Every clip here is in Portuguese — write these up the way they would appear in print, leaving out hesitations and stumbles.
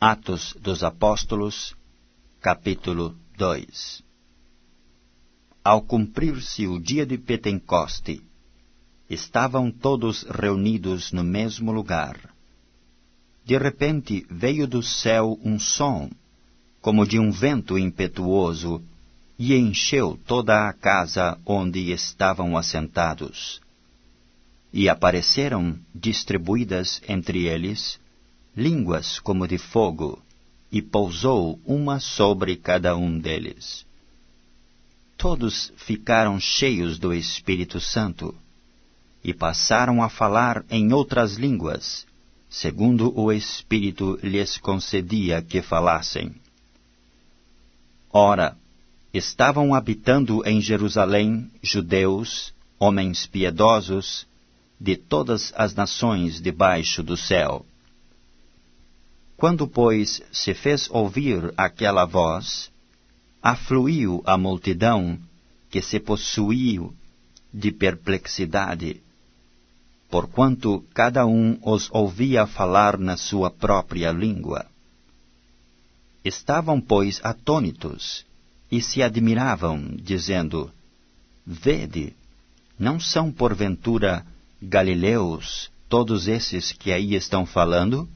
Atos dos Apóstolos, capítulo 2. Ao cumprir-se o dia de Pentecoste, estavam todos reunidos no mesmo lugar. De repente veio do céu um som, como de um vento impetuoso, e encheu toda a casa onde estavam assentados. E apareceram, distribuídas entre eles, línguas como de fogo, e pousou uma sobre cada um deles. Todos ficaram cheios do Espírito Santo, e passaram a falar em outras línguas, segundo o Espírito lhes concedia que falassem. Ora, estavam habitando em Jerusalém judeus, homens piedosos, de todas as nações debaixo do céu. Quando, pois, se fez ouvir aquela voz, afluiu a multidão, que se possuiu de perplexidade, porquanto cada um os ouvia falar na sua própria língua. Estavam, pois, atônitos, e se admiravam, dizendo: Vede, não são porventura galileus todos esses que aí estão falando?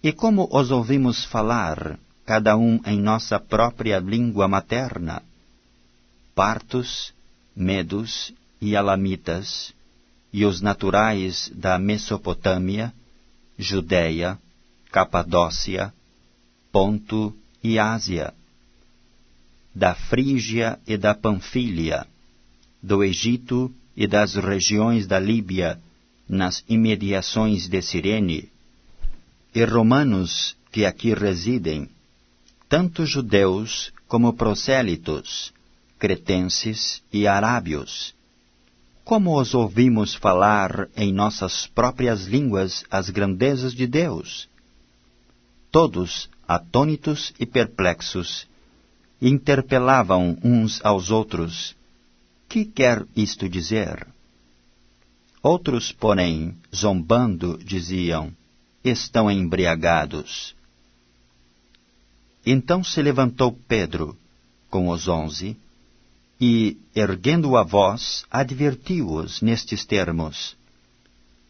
E como os ouvimos falar, cada um em nossa própria língua materna? Partos, medos e alamitas, e os naturais da Mesopotâmia, Judeia, Capadócia, Ponto e Ásia, da Frígia e da Panfília, do Egito e das regiões da Líbia, nas imediações de Cirene, e romanos que aqui residem, tanto judeus como prosélitos, cretenses e arábios. Como os ouvimos falar em nossas próprias línguas as grandezas de Deus? Todos, atônitos e perplexos, interpelavam uns aos outros: Que quer isto dizer? Outros, porém, zombando, diziam: Estão embriagados. Então se levantou Pedro, com os 11, e, erguendo a voz, advertiu-os nestes termos: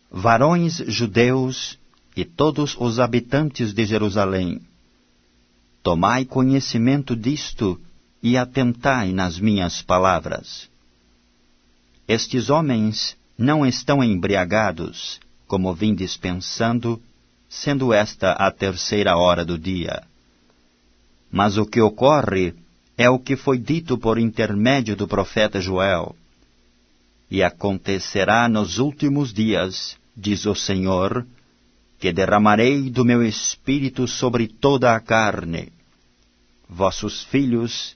Varões judeus e todos os habitantes de Jerusalém, tomai conhecimento disto e atentai nas minhas palavras. Estes homens não estão embriagados, como vindes pensando, sendo esta a 3ª hora do dia. Mas o que ocorre é o que foi dito por intermédio do profeta Joel. E acontecerá nos últimos dias, diz o Senhor, que derramarei do meu Espírito sobre toda a carne. Vossos filhos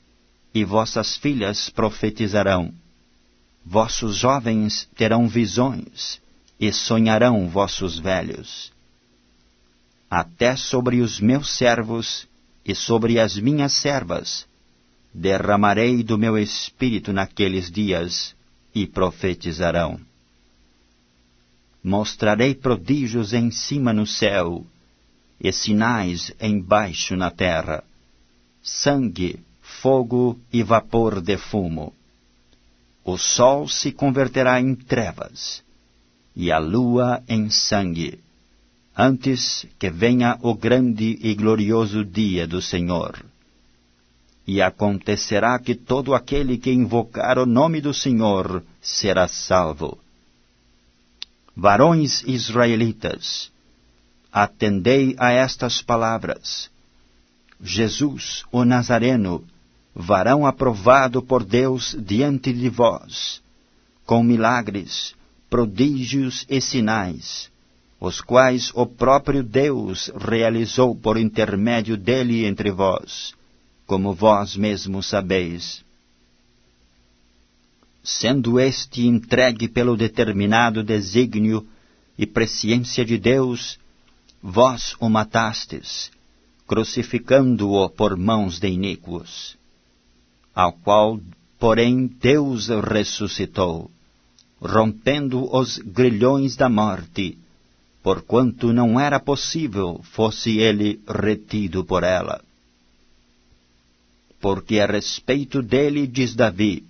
e vossas filhas profetizarão. Vossos jovens terão visões, e sonharão vossos velhos. Até sobre os meus servos e sobre as minhas servas derramarei do meu Espírito naqueles dias, e profetizarão. Mostrarei prodígios em cima no céu, e sinais embaixo na terra: sangue, fogo e vapor de fumo. O sol se converterá em trevas, e a lua em sangue, antes que venha o grande e glorioso dia do Senhor. E acontecerá que todo aquele que invocar o nome do Senhor será salvo. Varões israelitas, atendei a estas palavras. Jesus, o Nazareno, varão aprovado por Deus diante de vós, com milagres, prodígios e sinais, os quais o próprio Deus realizou por intermédio dele entre vós, como vós mesmos sabeis. Sendo este entregue pelo determinado desígnio e presciência de Deus, vós o matastes, crucificando-o por mãos de iníquos, ao qual, porém, Deus ressuscitou, rompendo os grilhões da morte, porquanto não era possível fosse ele retido por ela. Porque a respeito dele diz Davi: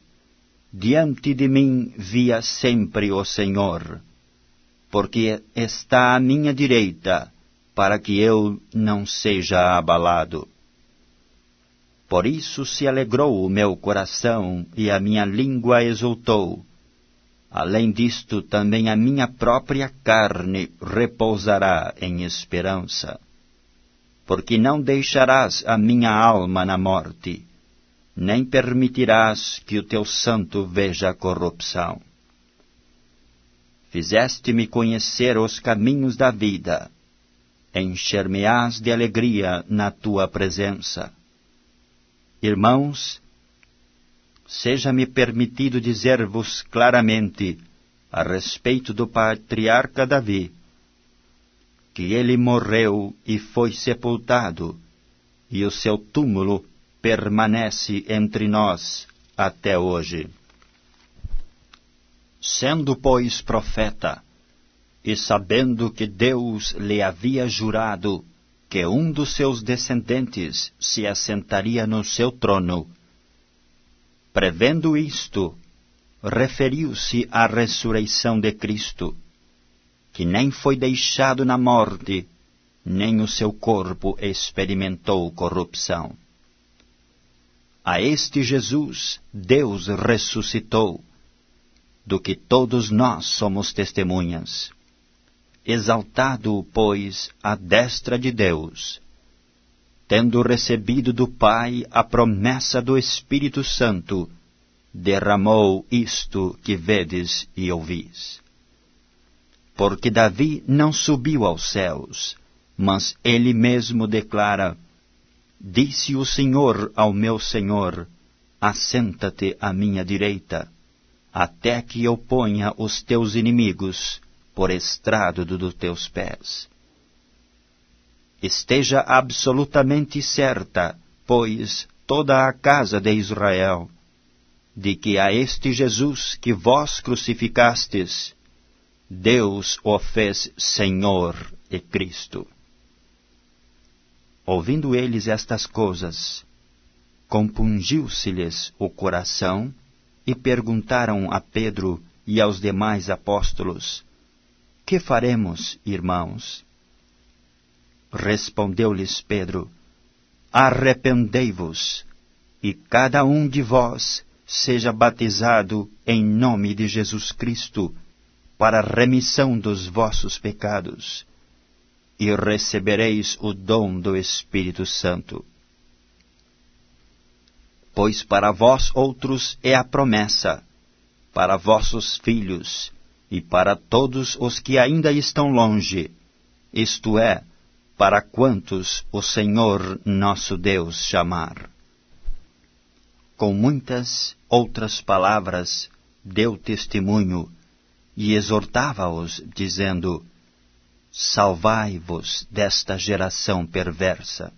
diante de mim via sempre o Senhor, porque está à minha direita, para que eu não seja abalado. Por isso se alegrou o meu coração, e a minha língua exultou. Além disto, também a minha própria carne repousará em esperança. Porque não deixarás a minha alma na morte, nem permitirás que o teu santo veja a corrupção. Fizeste-me conhecer os caminhos da vida, encher-me-ás de alegria na tua presença. Irmãos, seja-me permitido dizer-vos claramente, a respeito do patriarca Davi, que ele morreu e foi sepultado, e o seu túmulo permanece entre nós até hoje. Sendo, pois, profeta, e sabendo que Deus lhe havia jurado que um dos seus descendentes se assentaria no seu trono, prevendo isto, referiu-se à ressurreição de Cristo, que nem foi deixado na morte, nem o seu corpo experimentou corrupção. A este Jesus Deus ressuscitou, do que todos nós somos testemunhas. Exaltado, pois, à destra de Deus, tendo recebido do Pai a promessa do Espírito Santo, derramou isto que vedes e ouvis. Porque Davi não subiu aos céus, mas ele mesmo declara: disse o Senhor ao meu Senhor, assenta-te à minha direita, até que eu ponha os teus inimigos por estrado dos teus pés. Esteja absolutamente certa, pois, toda a casa de Israel, de que a este Jesus que vós crucificastes, Deus o fez Senhor e Cristo. Ouvindo eles estas coisas, compungiu-se-lhes o coração, e perguntaram a Pedro e aos demais apóstolos: que faremos, irmãos? Respondeu-lhes Pedro: arrependei-vos, e cada um de vós seja batizado em nome de Jesus Cristo, para a remissão dos vossos pecados, e recebereis o dom do Espírito Santo. Pois para vós outros é a promessa, para vossos filhos, e para todos os que ainda estão longe, isto é, para quantos o Senhor nosso Deus chamar. Com muitas outras palavras deu testemunho, e exortava-os, dizendo: salvai-vos desta geração perversa.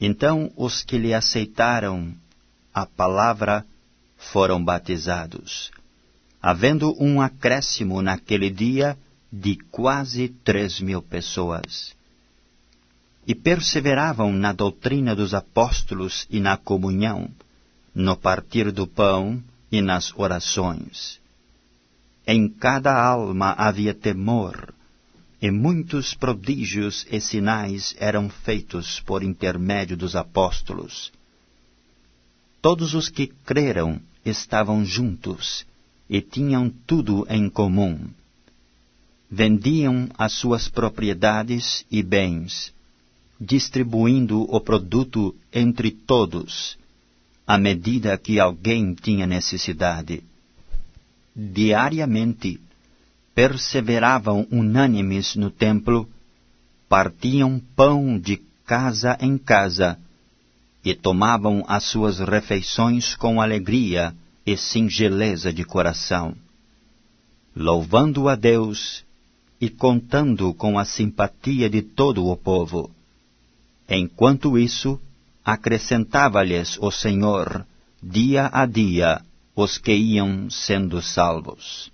Então os que lhe aceitaram a palavra foram batizados, havendo um acréscimo naquele dia de quase 3.000 pessoas. E perseveravam na doutrina dos apóstolos e na comunhão, no partir do pão e nas orações. Em cada alma havia temor, e muitos prodígios e sinais eram feitos por intermédio dos apóstolos. Todos os que creram estavam juntos e tinham tudo em comum. Vendiam as suas propriedades e bens, distribuindo o produto entre todos, à medida que alguém tinha necessidade. Diariamente, perseveravam unânimes no templo, partiam pão de casa em casa, e tomavam as suas refeições com alegria e singeleza de coração, louvando a Deus e contando com a simpatia de todo o povo. Enquanto isso, acrescentava-lhes o Senhor, dia a dia, os que iam sendo salvos.